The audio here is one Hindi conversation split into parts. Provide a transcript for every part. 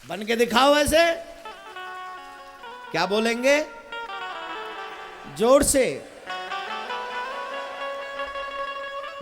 बन के दिखाओ ऐसे। क्या बोलेंगे? जोर से।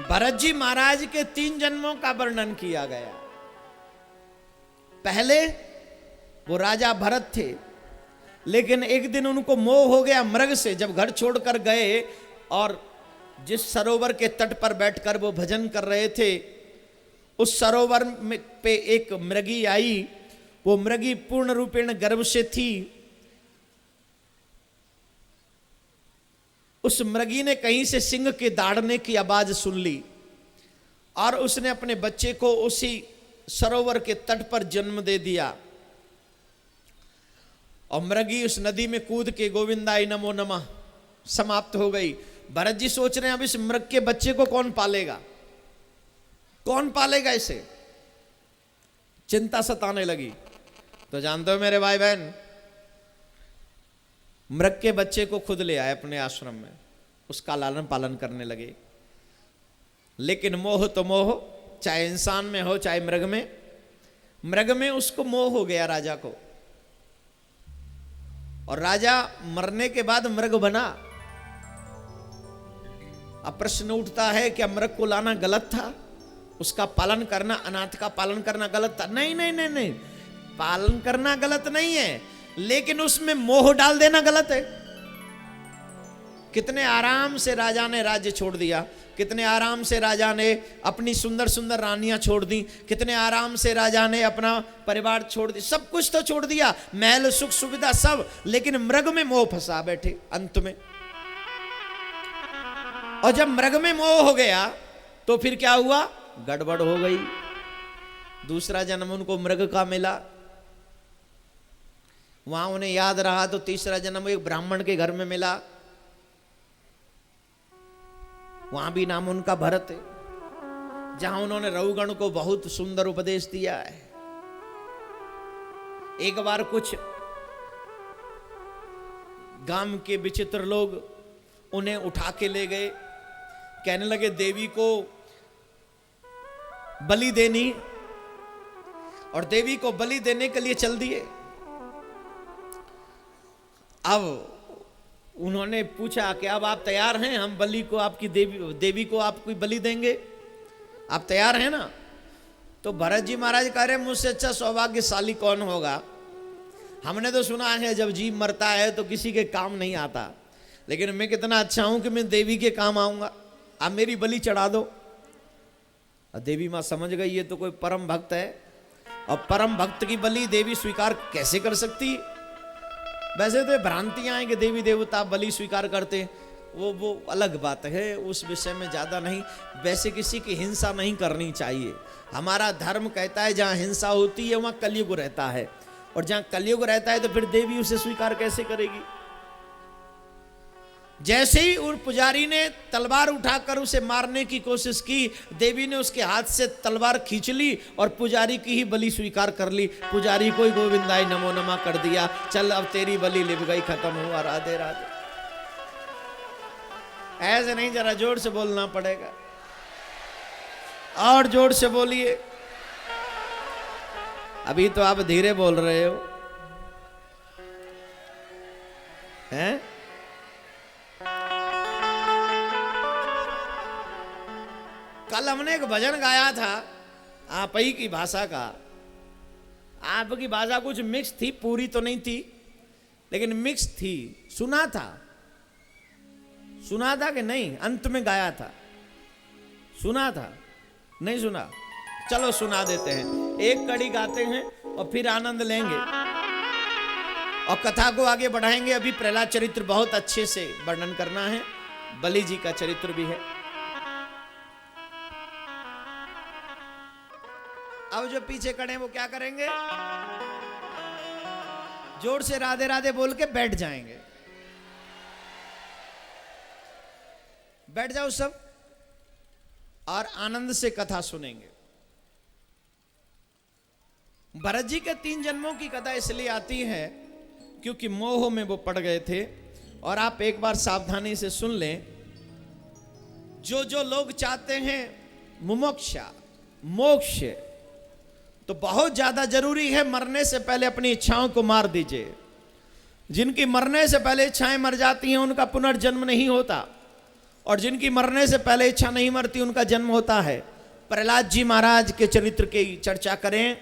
भरत जी महाराज के 3 जन्मों का वर्णन किया गया। पहले वो राजा भरत थे, लेकिन एक दिन उनको मोह हो गया मृग से, जब घर छोड़कर गए और जिस सरोवर के तट पर बैठकर वो भजन कर रहे थे, उस सरोवर में पे एक मृगी आई। वो मृगी पूर्ण रूपेण गर्भ से थी। उस मृगी ने कहीं से सिंह के दाड़ने की आवाज सुन ली और उसने अपने बच्चे को उसी सरोवर के तट पर जन्म दे दिया। और मृगी उस नदी में कूद के गोविंदाय नमो नमः समाप्त हो गई। भरत जी सोच रहे हैं अब इस मृग के बच्चे को कौन पालेगा, कौन पालेगा इसे। चिंता सताने लगी। तो जानते हो मेरे भाई बहन, मृग के बच्चे को खुद ले आए अपने आश्रम में, उसका लालन पालन करने लगे। लेकिन मोह तो मोह, चाहे इंसान में हो चाहे मृग में। मृग में उसको मोह हो गया राजा को, और राजा मरने के बाद मृग बना। अब प्रश्न उठता है क्या मृग को लाना गलत था? उसका पालन करना, अनाथ का पालन करना गलत था? नहीं नहीं नहीं नहीं, पालन करना गलत नहीं है, लेकिन उसमें मोह डाल देना गलत है। कितने आराम से राजा ने राज्य छोड़ दिया, कितने आराम से राजा ने अपनी सुंदर सुंदर रानियां छोड़ दी, कितने आराम से राजा ने अपना परिवार छोड़ दिया, सब कुछ तो छोड़ दिया, महल सुख सुविधा सब, लेकिन मृग में मोह फंसा बैठे अंत में। और जब मृग में मोह हो गया तो फिर क्या हुआ? गड़बड़ हो गई। दूसरा जन्म उनको मृग का मिला। वहां उन्हें याद रहा तो तीसरा जन्म एक ब्राह्मण के घर में मिला। वहां भी नाम उनका भरत है, जहां उन्होंने रघुगण को बहुत सुंदर उपदेश दिया है। एक बार कुछ गांव के विचित्र लोग उन्हें उठा के ले गए, कहने लगे देवी को बलि देनी, और देवी को बलि देने के लिए चल दिए। अब उन्होंने पूछा कि अब आप तैयार हैं, हम बलि को आपकी देवी को आपकी बलि देंगे, आप तैयार हैं ना? तो भरत जी महाराज कह रहे मुझसे अच्छा सौभाग्यशाली कौन होगा। हमने तो सुना है जब जीव मरता है तो किसी के काम नहीं आता, लेकिन मैं कितना अच्छा हूं कि मैं देवी के काम आऊंगा, आप मेरी बलि चढ़ा दो। और देवी मां समझ गई ये तो कोई परम भक्त है, और परम भक्त की बलि देवी स्वीकार कैसे कर सकती? वैसे तो भ्रांतियां हैं कि देवी देवता बलि स्वीकार करते, वो अलग बात है, उस विषय में ज्यादा नहीं। वैसे किसी की हिंसा नहीं करनी चाहिए। हमारा धर्म कहता है जहां हिंसा होती है वहां कलयुग रहता है, और जहां कलयुग रहता है तो फिर देवी उसे स्वीकार कैसे करेगी? जैसे ही उस पुजारी ने तलवार उठाकर उसे मारने की कोशिश की, देवी ने उसके हाथ से तलवार खींच ली और पुजारी की ही बलि स्वीकार कर ली। पुजारी को ही गोविंदाय नमो नमः कर दिया। चल अब तेरी बलि लिप गई, खत्म हुआ, राधे राधे। ऐसे नहीं, जरा जोर से बोलना पड़ेगा, और जोर से बोलिए। अभी तो आप धीरे बोल रहे हो, हैं? कल हमने एक भजन गाया था आप ही की भाषा का। आपकी भाषा कुछ मिक्स थी, पूरी तो नहीं थी, लेकिन मिक्स थी। सुना था कि नहीं? अंत में गाया था, सुना था? नहीं सुना? चलो सुना देते हैं, एक कड़ी गाते हैं और फिर आनंद लेंगे और कथा को आगे बढ़ाएंगे। अभी प्रहलाद चरित्र बहुत अच्छे से वर्णन करना है, बलि जी का चरित्र भी है। अब जो पीछे खड़े हैं वो क्या करेंगे? जोर से राधे राधे बोल के बैठ जाएंगे। बैठ जाओ सब और आनंद से कथा सुनेंगे। भरत जी के 3 जन्मों की कथा इसलिए आती है क्योंकि मोह में वो पड़ गए थे। और आप एक बार सावधानी से सुन लें, जो लोग चाहते हैं मुमुक्षा, मोक्ष, तो बहुत ज्यादा जरूरी है, मरने से पहले अपनी इच्छाओं को मार दीजिए। जिनकी मरने से पहले इच्छाएं मर जाती हैं उनका पुनर्जन्म नहीं होता, और जिनकी मरने से पहले इच्छा नहीं मरती उनका जन्म होता है। प्रहलाद जी महाराज के चरित्र की चर्चा करें,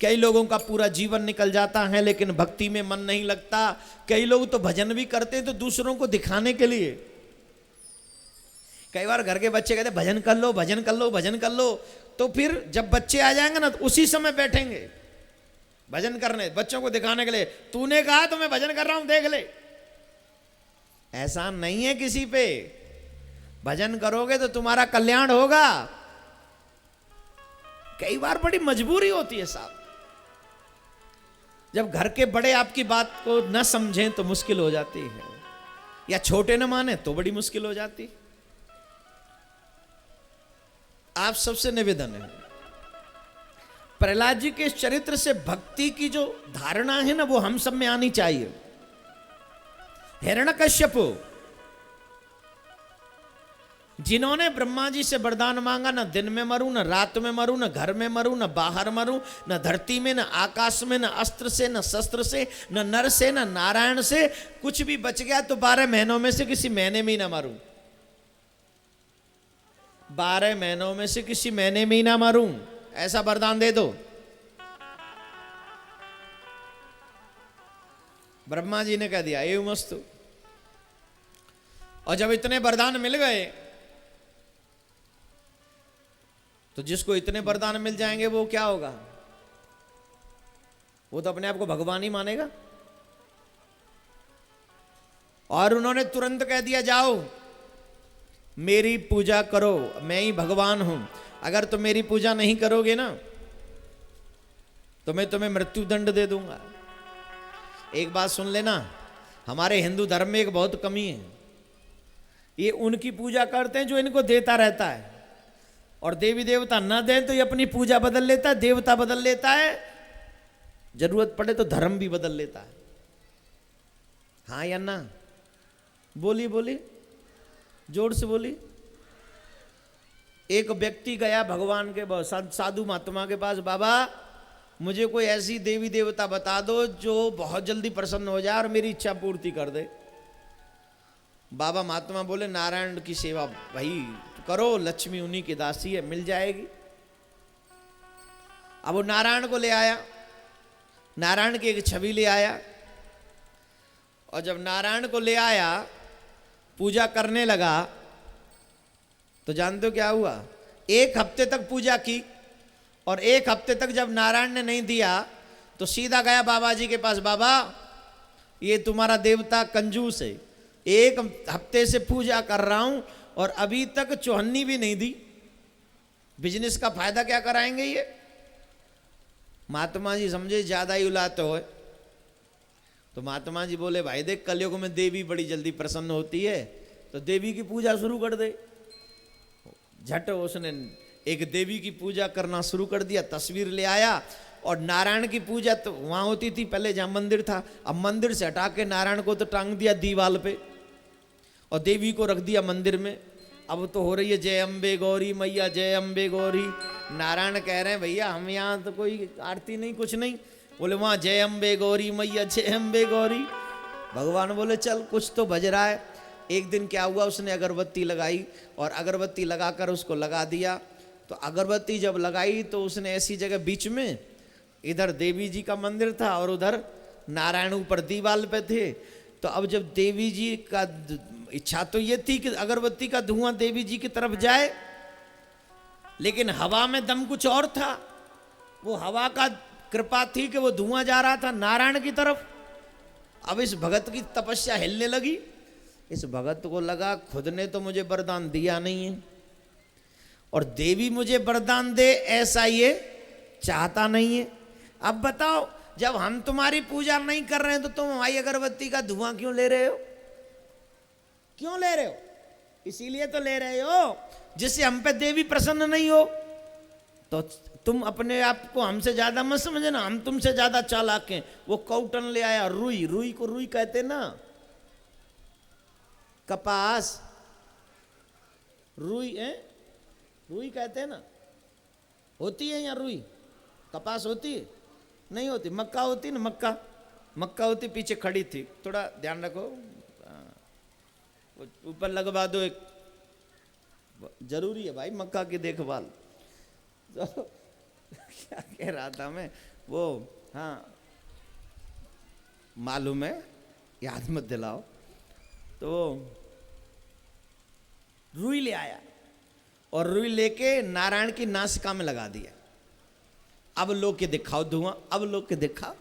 कई लोगों का पूरा जीवन निकल जाता है लेकिन भक्ति में मन नहीं लगता। कई लोग तो भजन भी करते हैं तो दूसरों को दिखाने के लिए। कई बार घर के बच्चे कहते भजन कर लो, भजन कर लो, भजन कर लो, तो फिर जब बच्चे आ जाएंगे ना तो उसी समय बैठेंगे भजन करने, बच्चों को दिखाने के लिए, तूने कहा तो मैं भजन कर रहा हूं देख ले। ऐसा नहीं है किसी पे, भजन करोगे तो तुम्हारा कल्याण होगा। कई बार बड़ी मजबूरी होती है साहब, जब घर के बड़े आपकी बात को न समझें तो मुश्किल हो जाती है, या छोटे न माने तो बड़ी मुश्किल हो जाती। आप सबसे निवेदन है, प्रहलाद जी के चरित्र से भक्ति की जो धारणा है ना वो हम सब में आनी चाहिए। हिरण्यकश्यप जिन्होंने ब्रह्मा जी से वरदान मांगा, न दिन में मरूं, न रात में मरूं, न घर में मरूं, न बाहर मरूं, न धरती में, न आकाश में, न अस्त्र से, न शस्त्र से, न नर से, न नारायण से, कुछ भी बच गया तो 12 महीनों में से किसी महीने में ही ना मरूं, 12 महीनों में से किसी महीने में ही ना मरूं, ऐसा वरदान दे दो। ब्रह्मा जी ने कह दिया ये मस्तु। और जब इतने वरदान मिल गए तो जिसको इतने वरदान मिल जाएंगे वो क्या होगा, वो तो अपने आप को भगवान ही मानेगा। और उन्होंने तुरंत कह दिया जाओ मेरी पूजा करो, मैं ही भगवान हूं। अगर तुम मेरी पूजा नहीं करोगे ना तो मैं तुम्हें मृत्यु दंड दे दूंगा। एक बात सुन लेना, हमारे हिंदू धर्म में एक बहुत कमी है, ये उनकी पूजा करते हैं जो इनको देता रहता है, और देवी देवता ना दें तो ये अपनी पूजा बदल लेता है, देवता बदल लेता है, जरूरत पड़े तो धर्म भी बदल लेता है। हाँ या ना? बोली बोली, जोर से बोली। एक व्यक्ति गया भगवान के साधु महात्मा के पास, बाबा मुझे कोई ऐसी देवी देवता बता दो जो बहुत जल्दी प्रसन्न हो जाए और मेरी इच्छा पूर्ति कर दे। बाबा महात्मा बोले नारायण की सेवा भाई करो, लक्ष्मी उन्हीं की दासी है, मिल जाएगी। अब वो नारायण को ले आया, नारायण की एक छवि ले आया, और जब नारायण को ले आया पूजा करने लगा तो जानते हो क्या हुआ? 1 हफ्ते तक पूजा की, और 1 हफ्ते तक जब नारायण ने नहीं दिया तो सीधा गया बाबा जी के पास, बाबा ये तुम्हारा देवता कंजूस है, 1 हफ्ते से पूजा कर रहा हूं और अभी तक चौहन्नी भी नहीं दी, बिजनेस का फायदा क्या कराएंगे ये? महात्मा जी समझे ज्यादा ही उलाते हो। तो महात्मा जी बोले भाई देख कलयुग में देवी बड़ी जल्दी प्रसन्न होती है, तो देवी की पूजा शुरू कर दे। झट उसने एक देवी की पूजा करना शुरू कर दिया, तस्वीर ले आया, और नारायण की पूजा तो वहां होती थी पहले जहां मंदिर था, अब मंदिर से हटा के नारायण को तो टांग दिया दीवाल पे और देवी को रख दिया मंदिर में। अब तो हो रही है जय अम्बे गौरी मैया, जय अम्बे गौरी। नारायण कह रहे हैं भैया हम यहाँ तो कोई आरती नहीं कुछ नहीं, बोले वहां जय अम्बे गौरी मैया, जय अम्बे गौरी। भगवान बोले चल कुछ तो बज रहा है। एक दिन क्या हुआ, उसने अगरबत्ती लगाई और अगरबत्ती लगाकर उसको लगा दिया, तो अगरबत्ती जब लगाई तो उसने ऐसी जगह बीच में, इधर देवी जी का मंदिर था और उधर नारायण ऊपर दीवाल पे थे। तो अब जब देवी जी का इच्छा तो ये थी कि अगरबत्ती का धुआं देवी जी की तरफ जाए, लेकिन हवा में दम कुछ और था। वो हवा का कृपा थी कि वो धुआं जा रहा था नारायण की तरफ। अब इस भगत की तपस्या हिलने लगी। इस भगत को लगा खुद ने तो मुझे वरदान दिया नहीं है और देवी मुझे वरदान दे ऐसा ये चाहता नहीं है। अब बताओ जब हम तुम्हारी पूजा नहीं कर रहे हैं तो तुम हमारी अगरबत्ती का धुआं क्यों ले रहे हो? क्यों ले रहे हो? इसीलिए तो ले रहे हो जिससे हम पे देवी प्रसन्न नहीं हो। तो तुम अपने आप को हमसे ज्यादा मत समझना, हम तुमसे ज्यादा चालाक हैं। वो कौटन ले आया रुई, रुई को रुई कहते ना, कपास रुई है, रुई कहते हैं ना, होती है यहाँ रुई, कपास होती है? नहीं होती। मक्का होती ना, मक्का, मक्का होती, पीछे खड़ी थी, थोड़ा ध्यान रखो, ऊपर लगवा दो एक, जरूरी है भाई मक्का की देखभाल। तो क्या कह रहा था मैं, वो हाँ मालूम है, याद मत दिलाओ। तो रुई ले आया और रुई लेके नारायण की नासिका में लगा दिया। अब लोग के दिखाओ धुआं, अब लोग के दिखाओ,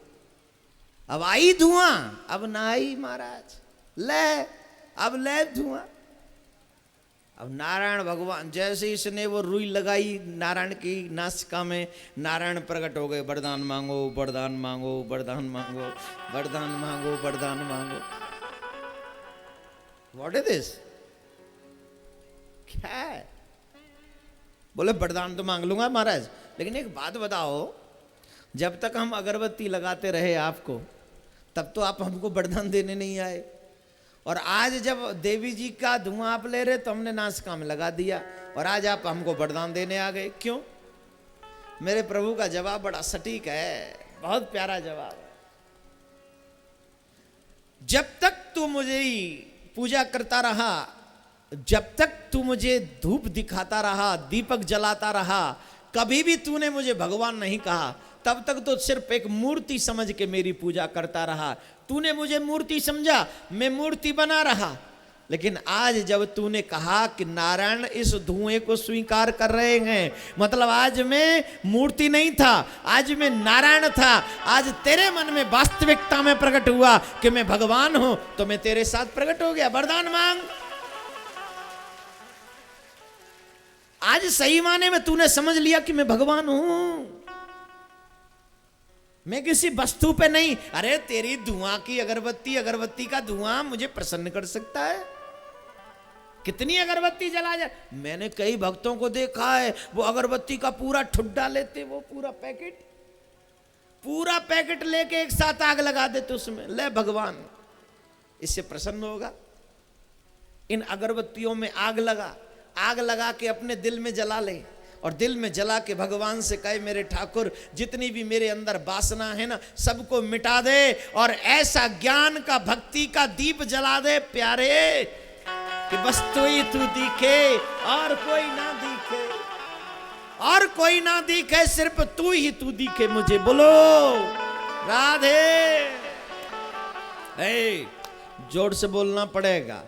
अब आई धुआं, अब ना आई महाराज, ले अब ले धुआं। अब नारायण भगवान जैसे इसने वो रुई लगाई नारायण की नासिका में, नारायण प्रकट हो गए, वरदान मांगो वरदान मांगो वरदान मांगो वरदान मांगो वरदान मांगो। What is this? क्या है? बोले वरदान तो मांग लूंगा महाराज, लेकिन एक बात बताओ, जब तक हम अगरबत्ती लगाते रहे आपको, तब तो आप हमको वरदान देने नहीं आए, और आज जब देवी जी का धुआं आप ले रहे तो हमने नासिका में लगा दिया, और आज आप हमको वरदान देने आ गए, क्यों? मेरे प्रभु का जवाब बड़ा सटीक है, बहुत प्यारा जवाब है। जब तक तू मुझे पूजा करता रहा, जब तक तू मुझे धूप दिखाता रहा, दीपक जलाता रहा, कभी भी तूने मुझे भगवान नहीं कहा, तब तक तो सिर्फ एक मूर्ति समझ के मेरी पूजा करता रहा। तूने मुझे मूर्ति समझा, मैं मूर्ति बना रहा। लेकिन आज जब तूने कहा कि नारायण इस धुएं को स्वीकार कर रहे हैं, मतलब आज मैं मूर्ति नहीं था, आज मैं नारायण था। आज तेरे मन में वास्तविकता में प्रकट हुआ कि मैं भगवान हूं, तो मैं तेरे साथ प्रकट हो गया। वरदान मांग। आज सही माने में तूने समझ लिया कि मैं भगवान हूं, मैं किसी वस्तु पे नहीं। अरे तेरी धुआं की अगरबत्ती, अगरबत्ती का धुआं मुझे प्रसन्न कर सकता है? कितनी अगरबत्ती जला जाए। मैंने कई भक्तों को देखा है, वो अगरबत्ती का पूरा ठुड्डा लेते, वो पूरा पैकेट लेके एक साथ आग लगा देते उसमें। ले भगवान इससे प्रसन्न होगा। इन अगरबत्तियों में आग लगा के अपने दिल में जला ले, और दिल में जला के भगवान से कहे, मेरे ठाकुर जितनी भी मेरे अंदर वासना है ना, सबको मिटा दे, और ऐसा ज्ञान का, भक्ति का दीप जला दे प्यारे, कि बस तू ही तू दिखे और कोई ना दिखे, और कोई ना दिखे, सिर्फ तू ही तू दिखे मुझे। बोलो राधे। जोर से बोलना पड़ेगा।